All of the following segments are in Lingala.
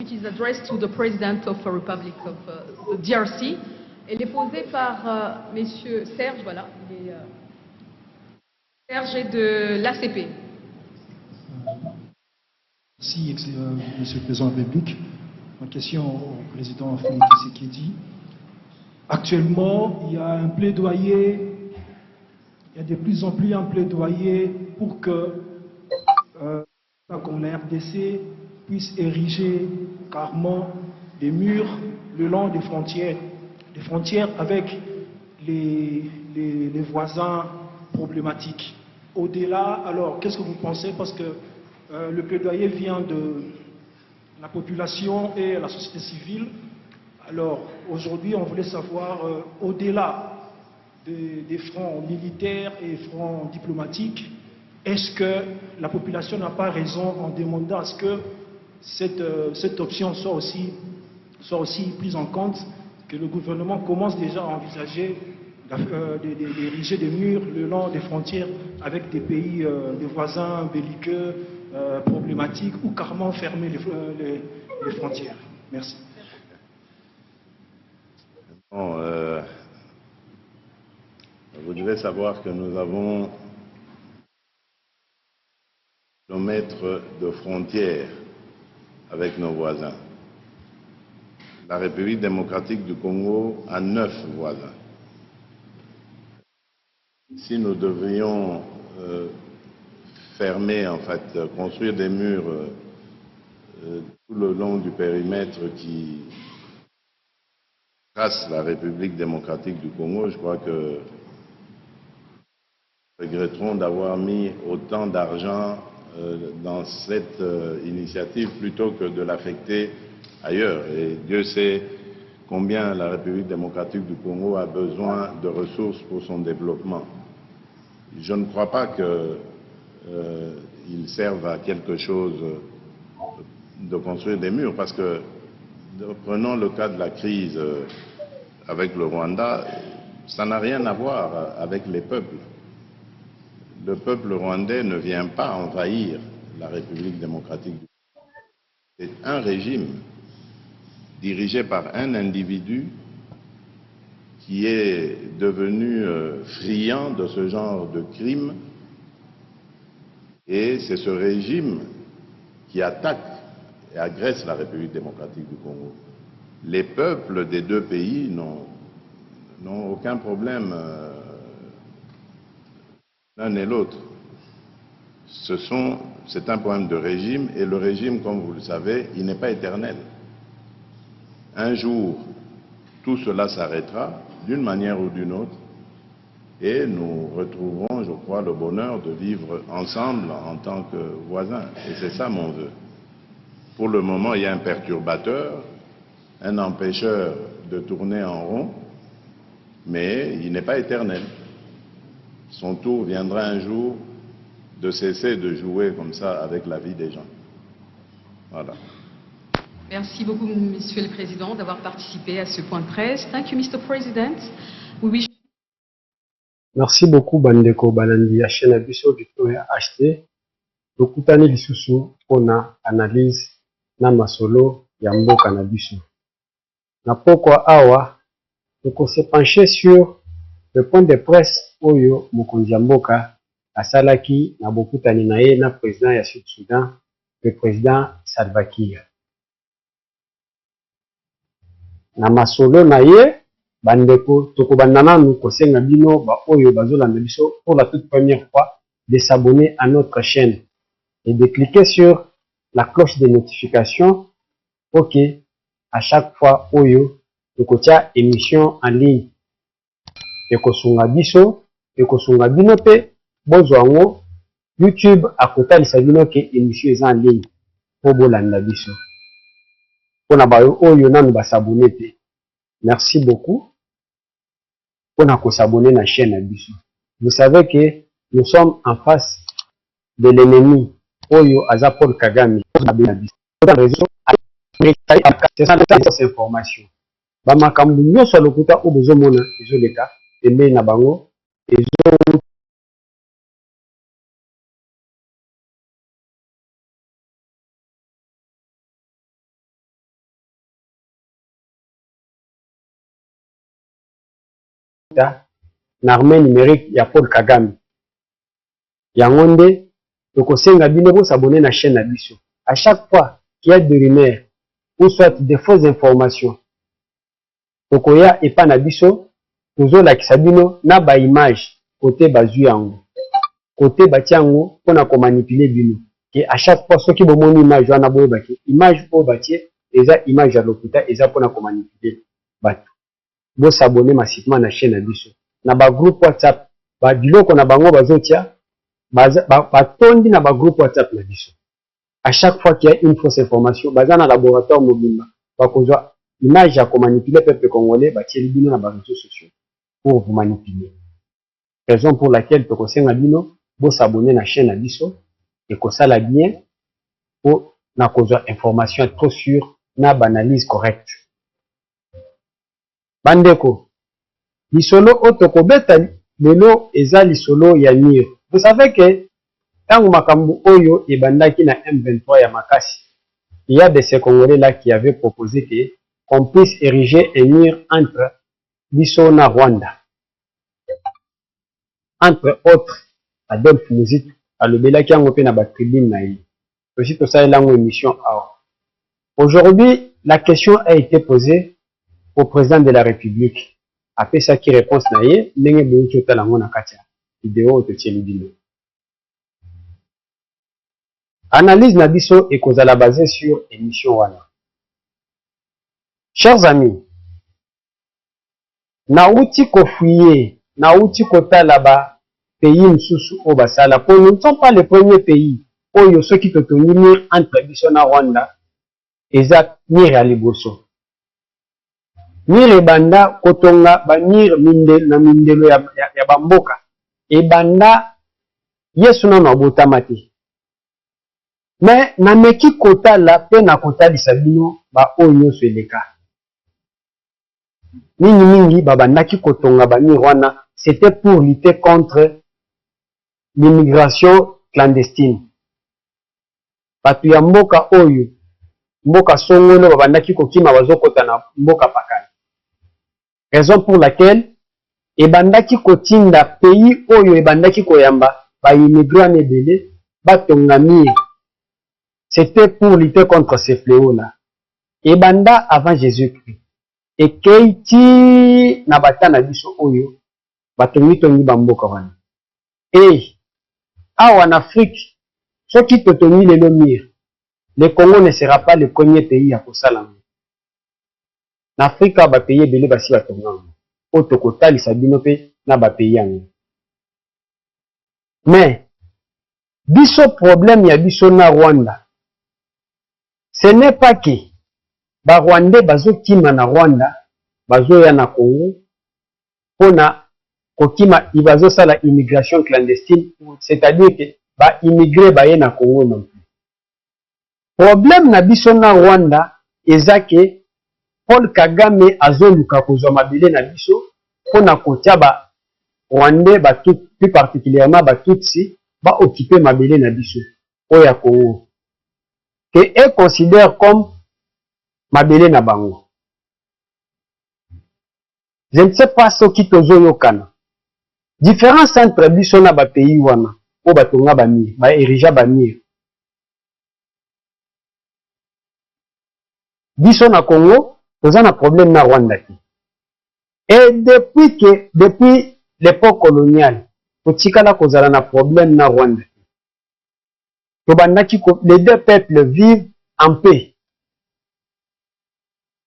which is addressed to the President of the Republic of the DRC. Elle est posée par Monsieur Serge, voilà, Serge est de l'ACP. Merci, Monsieur le Président de la République. Ma question au Président Félix Tshisekedi. Actuellement, il y a un plaidoyer, il y a de plus en plus un plaidoyer pour que comme la RDC puisse ériger carrément des murs le long des frontières avec les voisins problématiques. Au-delà, alors, qu'est-ce que vous pensez? Parce que le plaidoyer vient de la population et la société civile. Alors, aujourd'hui, on voulait savoir, au-delà des fronts militaires et fronts diplomatiques, est-ce que la population n'a pas raison en demandant à ce que cette option soit aussi prise en compte, que le gouvernement commence déjà à envisager d'ériger des murs le long des frontières avec des pays, des voisins belliqueux, problématiques, ou carrément fermer les frontières? Merci. Bon, vous devez savoir que nous avons kilomètres de frontières avec nos voisins. La République démocratique du Congo a 9 voisins. Si nous devrions fermer, en fait, construire des murs tout le long du périmètre qui trace la République démocratique du Congo, je crois que nous regretterons d'avoir mis autant d'argent dans cette initiative plutôt que de l'affecter ailleurs. Et Dieu sait combien la République démocratique du Congo a besoin de ressources pour son développement. Je ne crois pas qu'il serve à quelque chose de construire des murs, parce que, prenons le cas de la crise avec le Rwanda, ça n'a rien à voir avec les peuples. Le peuple rwandais ne vient pas envahir la République démocratique du Congo. C'est un régime dirigé par un individu qui est devenu friand de ce genre de crimes, et c'est ce régime qui attaque et agresse la République démocratique du Congo. Les peuples des deux pays n'ont aucun problème l'un et l'autre. C'est un problème de régime, et le régime, comme vous le savez, il n'est pas éternel. Un jour, tout cela s'arrêtera d'une manière ou d'une autre, et nous retrouverons, je crois, le bonheur de vivre ensemble en tant que voisins. Et c'est ça mon vœu. Pour le moment, il y a un perturbateur, un empêcheur de tourner en rond, mais il n'est pas éternel. Son tour viendra un jour de cesser de jouer comme ça avec la vie des gens. Voilà. Merci beaucoup, Monsieur le Président, d'avoir participé à ce point 13. Thank you, Mr. President. We wish... Merci beaucoup, Bandeko Balandi, ya chaîne Abisso du HT. Tokutani lisusu pona analyse na masolo ya mboka na biso. Na pokwa awa, toko se pencher sur le point de presse oyo mokonzi ya mboka asalaki na bokutani na ye na président ya Sud-Soudan, le président Salva Kiir. Na masolo na ye, bandeko toko banananu kosenga bino ba oyo bazolanda biso pour la toute première fois de s'abonner à notre chaîne et de cliquer sur la cloche de notification pour que à chaque fois oyo tokotia émission en ligne ekosunga biso ekosunga bino pe bozwango YouTube akotalisa bino ke émission eza en ligne po bolanda biso pona bayo oyo nanu basabone te. Merci beaucoup pona kosabone na chaîne na biso. Vous savez que nous sommes en face de l'ennemi oyo aza Paul Kagame. C'est ça les informations. Ba makambu nyonso lokuta o bozomona ezoleka pembeni na bango ezo lokuta na armée numérique ya Paul Kagame. Yango nde tokosenga bino bo s'abonner na chaîne na biso. À chaque fois qu'il y a des rumeurs ou soit des fausses informations, tokoya epa na biso tozolakisa bino na ba image côté bazui yango. Côté batiango pona ko manipuler bino. Que à chaque fois soki bomoni image wana boyebaki image o batie eza image ya lokuta eza pona ko manipuler bato. Bo s'abonner massivement na chaîne na biso. Na ba groupe WhatsApp ba biloko na bango bazotia batondi na ba groupe WhatsApp na biso. À chaque fois qu'il y a une fausse information, baza na laboratoire mobimba bakozwa image ya ko manipuler peuple congolais batie bino na ba réseaux sociaux pour vous manipuler. Raison pour laquelle tokosenga bino bo s'abonner na chaîne na biso et ko sala bien pour na kozwa information trop sûre na analyse correcte. Bandeko lisolo otokobeta lelo eza lisolo ya mire. Vous savez que tango makambo oyo ebandaki na M23 ya makasi, il y a de ces Congolais là qui avaient proposé que qu'on puisse ériger un mur entre biso na Rwanda. Entre autres, Adolphe Muzik alobelaki yango pe na ba tribune na ye. Aussi tout ça est langue émission. Aujourd'hui, la question a été posée au président de la République. Après ça qui réponse na ye, ndenge bonki otalango na katia vidéo ototieli bino. Analyse na biso ekozala basée sur émission wana. Chers amis, nauti kofuye, nauti kotala ba pays msusu o basala, pour nous ne sommes pas les premiers pays oyo soki totoni mir entre biso na Rwanda eza mir ya liboso. Mir ebanda kotonga ba mir na mindelo ya bamboka ebanda yesu na abotama te. Mais nameki kotala pe na kotalisa bino ba oyo nyonso eleka. Mingi babandaki kotonga ba mir wana, c'était pour lutter contre l'immigration clandestine. Batu ya mboka oyo, mboka songolo babandaki kokima bazokota na mboka pakani. Raison pour laquelle ebandaki kotinda pays oyo ebandaki koyamba ba immigrants ebele batonga mir. C'était pour lutter contre ces fléaux-là. Ebanda avant Jésus-Christ. Et keiti na batana biso oyo batongi tongi bamboka wana. Et en Afrique, ceux qui totongi le mir, le Congo ne sera pas le premier pays à Kosalam. En Afrique, ba pays ebele basi batonga. Otokota lisabino pe na ba pays yango. Mais biso problème ya biso na Rwanda. Ce n'est pas que ba Rwandais bazo kima na Rwanda, bazo ya na Congo, pona kokima ibazo sala immigration clandestine, c'est-à-dire que ba immigré ba ye na Congo non plus. Problème na biso na Rwanda eza que Paul Kagame azoluka kozwa mabele na biso pona kotia ba Rwandais ba tout, plus particulièrement ba Tutsi ba occuper mabele na biso oya Congo. Que eux considèrent comme mabele na bango. Je ne sais pas ce qui tozo yokana. Différence entre biso na ba pays wana o batonga ba mir, ba erija ba mir. Biso na Congo, toza na problème na Rwanda ki. Et depuis l'époque coloniale, totikala kozala na problème na Rwanda. Les deux peuples vivent en paix.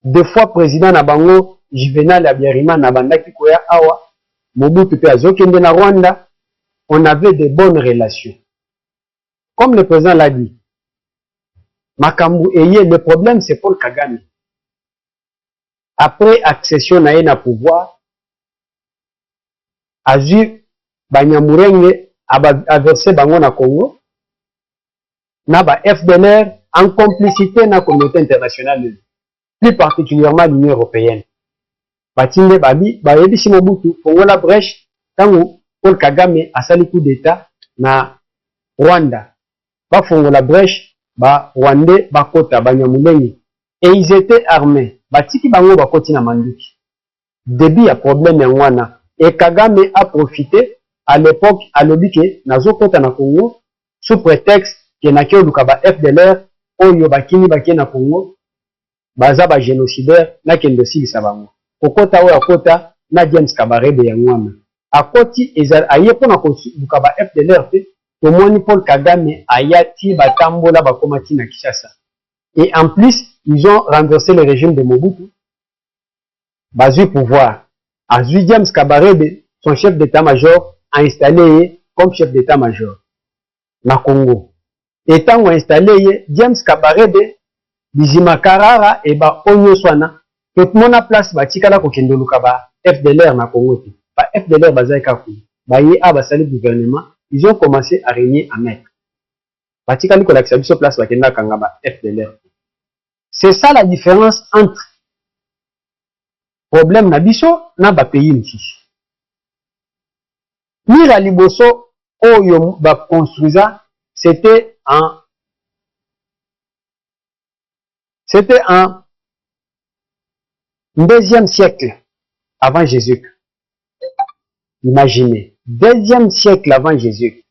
Deux fois président na bango Juvenal Habyarimana na bandaki koya awa Mobutu pe azokende na Rwanda, on avait de bonnes relations. Comme le président l'a dit, makambu eye, le problème c'est Paul Kagame. Après accession na ye na pouvoir, azu Banyamurenge a versé bango na Congo, na ba FDLR en complicité na communauté internationale, plus particulièrement l'Union européenne. Batinde babi, ba yebisi Mobutu, Congo la brèche, tango Paul Kagame a sali coup d'état na Rwanda. Ba Fongo la brèche, ba Rwandais, ba kota, ba Nyamulenge. Et ils étaient armés. Batiki bango ba koti na manduki. Début ya problème ya ngwana, Et Kagame a profité à l'époque, à l'obike, nazo kota na Congo, sous prétexte que na kyo lukaba FDLR, oyo bakini baki na Congo, baza ba génocidaire, na kendo silisa bango. Kokota oyo akota, na James Kabarebe ya ngwama. Akoti, aye pona lukaba FDLR te, tomoni Paul Kagame ayati batambola bakomati na Kinshasa. Et en plus, ils ont renversé le régime de Mobutu. Bazui pouvoir. Azui James Kabarebe, son chef d'état-major, a installé comme chef d'état-major na Congo. Étant installé, James Kabarebe, Bizima Karara et ba Onyo Swana, tout le monde a place batikala kokendo lukaba FDLR na Congo. Ba FDLR bazai kaku. Ba ye a basali gouvernement, ils ont commencé à régner en maître. Batikali ko lakisa biso place bakenda kangaba FDLR. C'est ça la différence entre problème na biso na ba pays misusu. Mira liboso oyo ba construisa c'était en deuxième siècle avant Jésus. Imaginez, deuxième siècle avant Jésus.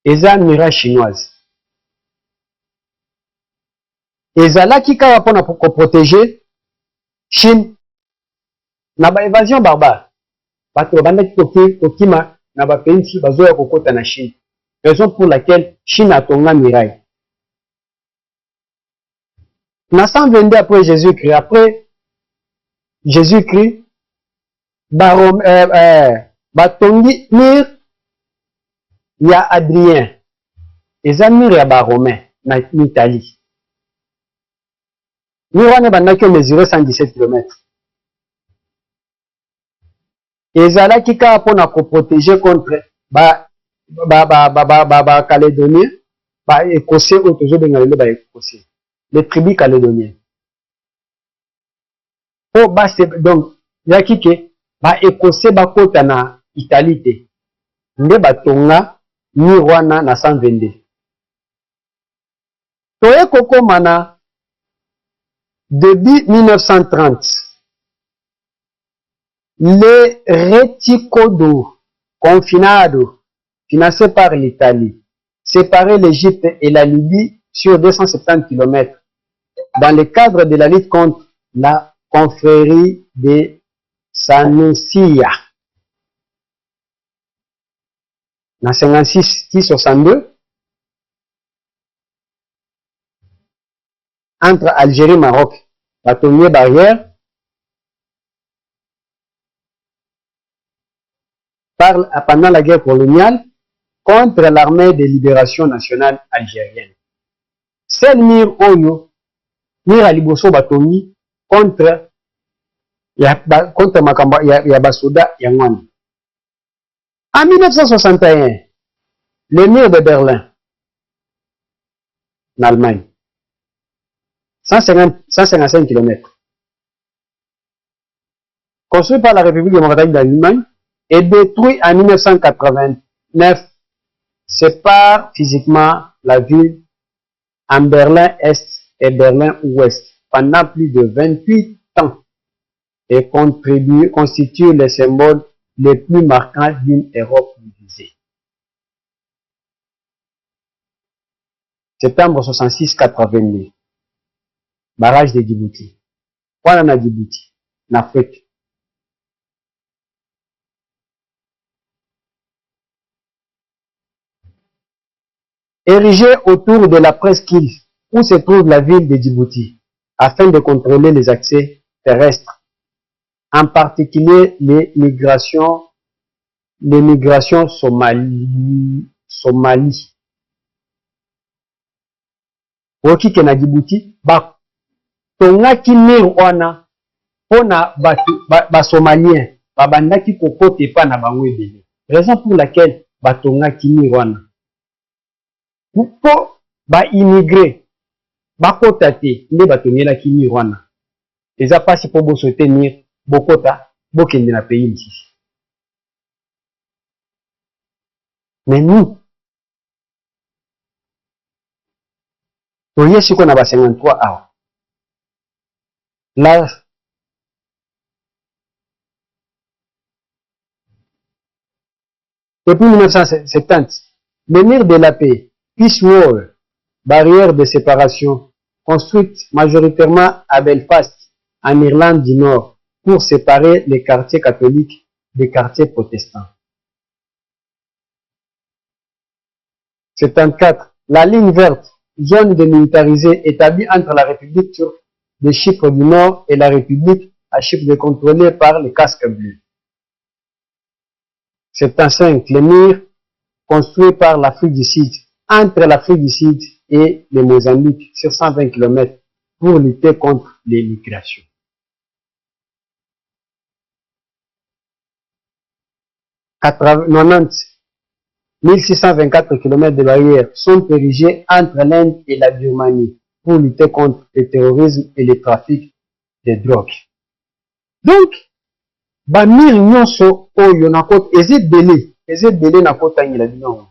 Eza mira chinoise. Ezalaki kaka pona ko protéger Chine na ba évasion barbare. Bato bandaki kokima na ba pays bazoya kokota na Chine. Raison pour laquelle Chine a tonga miraille. Na 122 après Jésus-Christ, après Jésus-Christ, batongi mir ya Adrien. Eza mir ya ba Romain na Italie. Mir wana bandaki mesurer 117 km. Ezalaki kaka pona ko protéger contre ba Calédonien, ba Écossais oyo tozobenga lelo ba Écossais, les tribus calédoniennes. Po base donc yaki ke ba Écossais bakota na Italie te. Nde batonga mur wana na 122. Toye kokoma na début 1930. Les Reticodo confinado, financés par l'Italie, séparaient l'Égypte et la Libye sur 270 km dans le cadre de la lutte contre la confrérie de Sanusia. En 56-62, entre Algérie et Maroc, la première barrière, pendant la guerre coloniale contre l'armée de libération nationale algérienne. C'est le mir oyo, mir aliboso batongi contre makamba ya basoda ya ngwana. En 1961, le mur de Berlin, en Allemagne, 155 km, construit par la République démocratique d'Allemagne, et détruit en 1989, sépare physiquement la ville en Berlin-Est et Berlin-Ouest pendant plus de 28 ans et constitue le symbole le plus marquant d'une Europe divisée. Septembre 66-82, barrage de Djibouti. Voilà na Djibouti, en Afrique. Érigé autour de la presqu'île où se trouve la ville de Djibouti, afin de contrôler les accès terrestres, en particulier les migrations Somalie. Oki ke na Djibouti, tongaki mir wana, pona ba Somalien, bandaki kokote pa na bango ebele. Raison pour laquelle batongaki mir wana. Po ba immigré bakota te nde batongelaki mir wana. Eza pasi po bosote mir bokota bokende na pays mosusu. Mais nous toye siko na ba 53 awa. Depuis 1970, le mur de la paix, Peace Wall, barrière de séparation, construite majoritairement à Belfast, en Irlande du Nord, pour séparer les quartiers catholiques des quartiers protestants. 74. La ligne verte, zone démilitarisée établie entre la République turque de Chypre du Nord et la République à Chypre contrôlée par les casques bleus. 75. Les murs construits par l'Afrique du Sud, entre l'Afrique du Sud et le Mozambique, sur 120 km, pour lutter contre les migrations. 90. 1624 km de barrières sont érigés entre l'Inde et la Birmanie pour lutter contre le terrorisme et le trafic de drogue. Donc, bamir nyonso oyo nakota ezebele nakota ngila bino.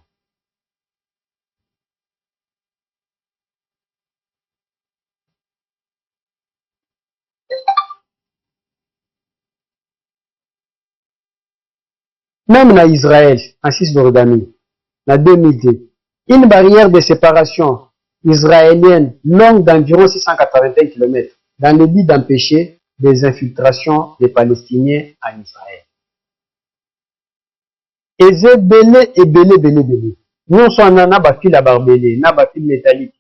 Même en Israël, en Cisjordanie, en 2002, une barrière de séparation israélienne longue d'environ 681 km dans le but d'empêcher des infiltrations des Palestiniens en Israël. Ebele. Nous sommes en fil à barbelé, na fil métallique.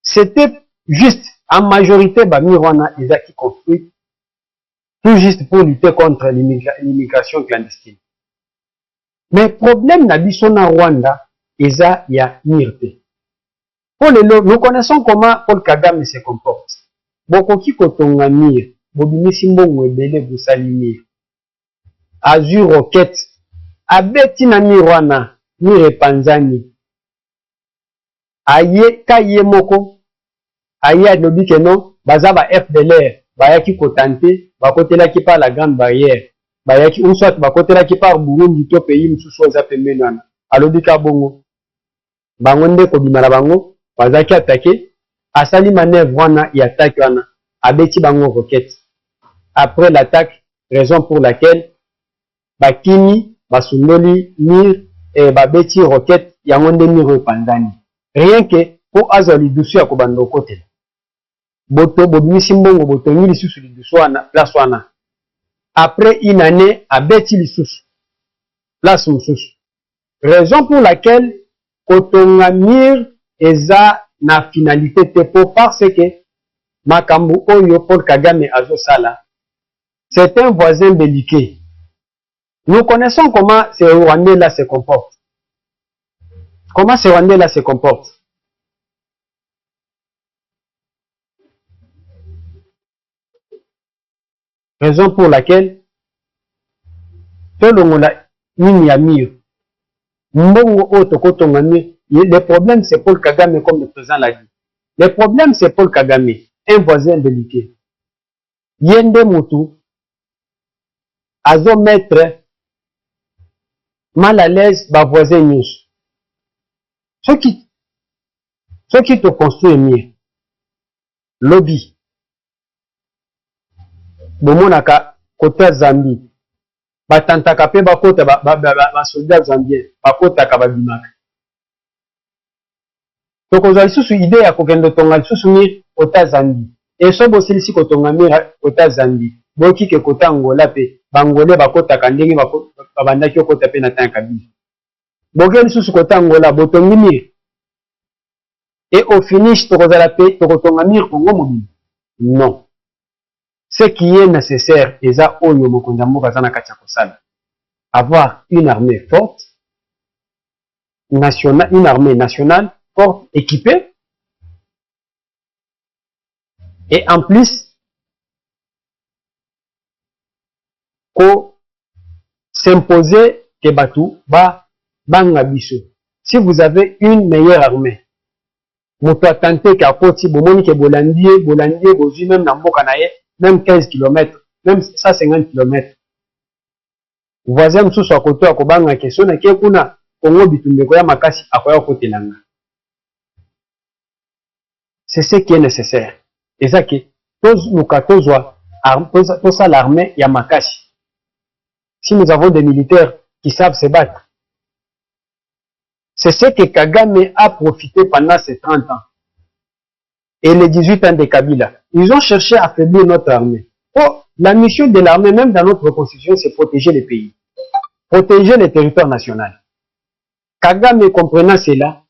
C'était juste, en majorité, Bamirwana qui construit, tout juste pour lutter contre l'immigration clandestine. Mais problème na biso na Rwanda, eza ya mirte. Nous connaissons comment Paul Kagame se comporte. Bokoki kotonga mir, bobimisi mbongo ebele busali mir. Azui roquette, abeti na mir wana, mir epanzani. Aye kaye moko, aye alobi ke non, baza ba FDLR, bayaki kotante, bakotelaki par la grande barrière. Bayaki ou soit bakotelaki par Burundi to pays mususu oza pembeni wana. Alobi ka bongo. Bango nde kobimala bango, bazaki attaqué, asali manœuvre wana et attaque wana, abeti bango roquette. Après l'attaque, raison pour laquelle bakini, basundoli, mir, et babeti roquette, yango nde miro pandani. Rien que pour azali dusu ya kobando kote. Boto bobimisi mbongo boto ngili susu li dusu wana, place wana. Après une année, abeti li susu, place mususu. Raison pour laquelle kotonga mir eza na finalité tepo parce que makambu oyo Paul Kagame azosala, c'est un voisin belliqueux. Nous connaissons comment ces Rwandais là se comportent. Comment ces Rwandais là se comportent. Raison pour laquelle tolongola nini ya mir. Mbongo oto kotonga mir. Le problème, c'est Paul Kagame, comme le président l'a dit. Le problème, c'est Paul Kagame, un voisin délicat. Yende Moutou, azo mettre mal à l'aise ba voisin news. Ceux qui te construisent mieux. Lobby. Bomonaka, côté Zambie. Batantaka pe bakota ba soldat zambien. Bakota kababimaka. Donc, on a une idée à kokendo tonga lisusu mir kota Zambie. Et so bosilisi kotonga mir kota Zambie. Boki ke kota Angola pe bangole bakota kandenge babandaki kota pe na tanka bi. Boki lisusu kota Angola botongi mir. Et au finish tokozala pe tokotonga mir Congo mobile. Non. Ce qui est nécessaire eza oyo mokonzi mboka zana kati ya kosala. Avoir une armée forte nationale, une armée nationale forte, équipée, et en plus, s'imposer que Batou ba bangabiso. Si vous avez une meilleure armée, vous pouvez tenter qu'à côté, bomoni que Bolandier, bozu même dans Bokanaye, même 15 km, même 150 km. Voisin sous à côté à Kobanga question na kuna Congo bitumbe ya makasi akoya côté langa. C'est ce qui est nécessaire. Et ça qui nous ça l'armée Yamakasi. Si nous avons des militaires qui savent se battre, C'est ce que Kagame a profité pendant ces 30 ans. Et les 18 ans de Kabila. Ils ont cherché à affaiblir notre armée. Oh, la mission de l'armée, même dans notre constitution, c'est protéger les pays. Protéger le territoire national. Kagame, comprenant cela,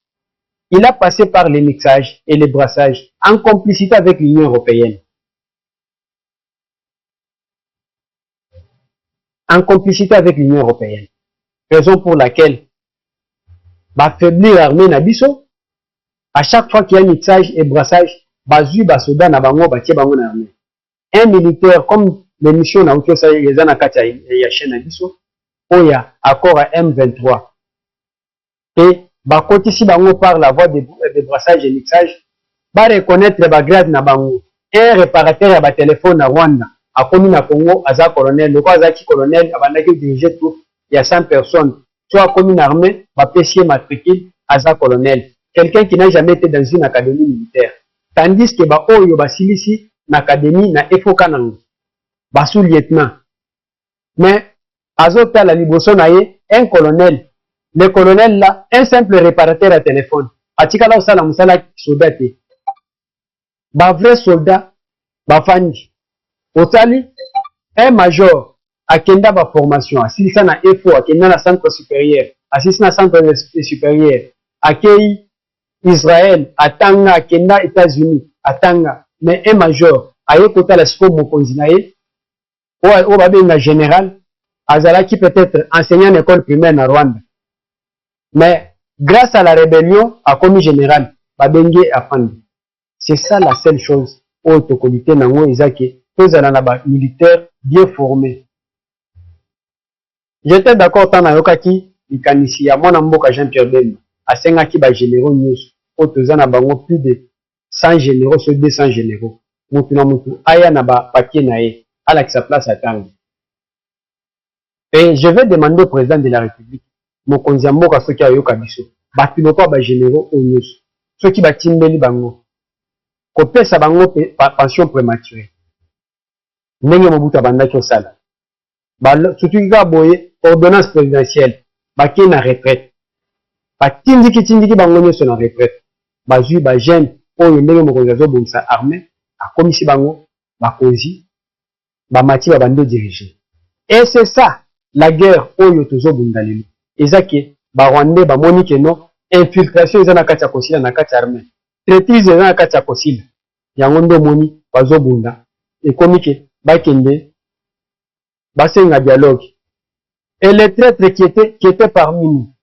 il a passé par les mixages et les brassages en complicité avec l'Union européenne. En complicité avec l'Union européenne. Raison pour laquelle, affaiblir l'armée Nabiso, à chaque fois qu'il y a mixage et brassage, bazu basoda na bango batie bango na armée. Un militaire comme les missions na uto sa yezana kati ya chaîne Nabiso, oya accord à M23. Et bakoti si bango par la voie de brassage et mixage, ba reconnaître les grades na bango. Un réparateur à ba téléphone na Rwanda, a commis na Congo, aza colonel, le quoi azaki colonel, abandaki diriger tout, il y a 100 personnes. Soit commune armée, ba pessier matricule, aza colonel. Quelqu'un qui n'a jamais été dans une académie militaire. Tandis que ba oyo ba silisi na académie na efoka nango. Ba sous-lieutenant. Mais azota la liboso na ye, un colonel. Le colonel là, un simple réparateur à téléphone. Atika la osala musala soldat te. Ba vrai soldat, ba fandi. Otali, un major, akenda ba formation, asilisa na EFO, akenda na centre supérieur, asilisa na centre supérieur, akei Israël, atanga, akenda États-Unis, atanga, mais un major, aye kota la siko mokonzi na ye, o babenga général, azalaki peut-être enseignant en école primaire na Rwanda. Mais grâce à la rébellion, a commis général, babenge afandi. C'est ça la seule chose, au tokolité nango ezaki, tous les militaires bien formés. J'étais d'accord tant Nayokaki, Ikanisi, ya mwana mboka Jean-Pierre Bemba, a sengaki ba généraux news, autoza na bango plus de 100 généraux sur 200 généraux. Mutu na mutu, aya na ba papier na ye, à la sa place à Tango. Et je vais demander au président de la République, mokonzi mboka soki ayoka biso, batunoka ba généraux au news, soki batimbeli bango, kopesa bango pension prématurée. Ndenge Mobutu abandaki osala. Surtout kaka boye ordonnance présidentielle bake na retraite. Batindiki bango nyonso na retraite. Bazwi ba jeune oyo ndenge mokonzi azobongisa armée akomisi bango bakonzi bamati babandi diriger. Et c'est ça la guerre oyo tozobunda lelo. Ezake ba Rwandais bamoni ke no infiltration eza na kati ya kosila na kati ya armée. Traîtrise eza na kati ya kosila. Yango ndo moni bazobunda. Ekomi ke bakende, basenga dialogue. Et les traîtres qui étaient parmi nous,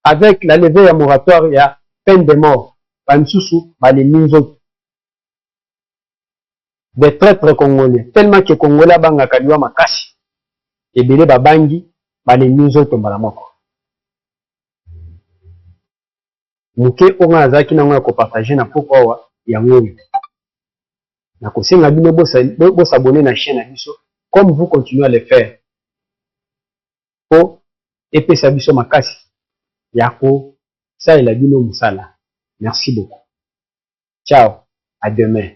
avec la levée à moratoire et à peine de mort, Bansusu, les minzoto. Des traîtres congolais, tellement que Congolais banga kaliwa makasi. Et bele babangi, les minzoto malamoko. Muke onga azaki na ngwa ko partager na pourquoi wa yango. Na kosenga bino bo s'abonner na chaîne na biso comme vous continuez à le faire. Po epesa biso makasi yako ça il a bino musala. Merci beaucoup. Ciao, à demain.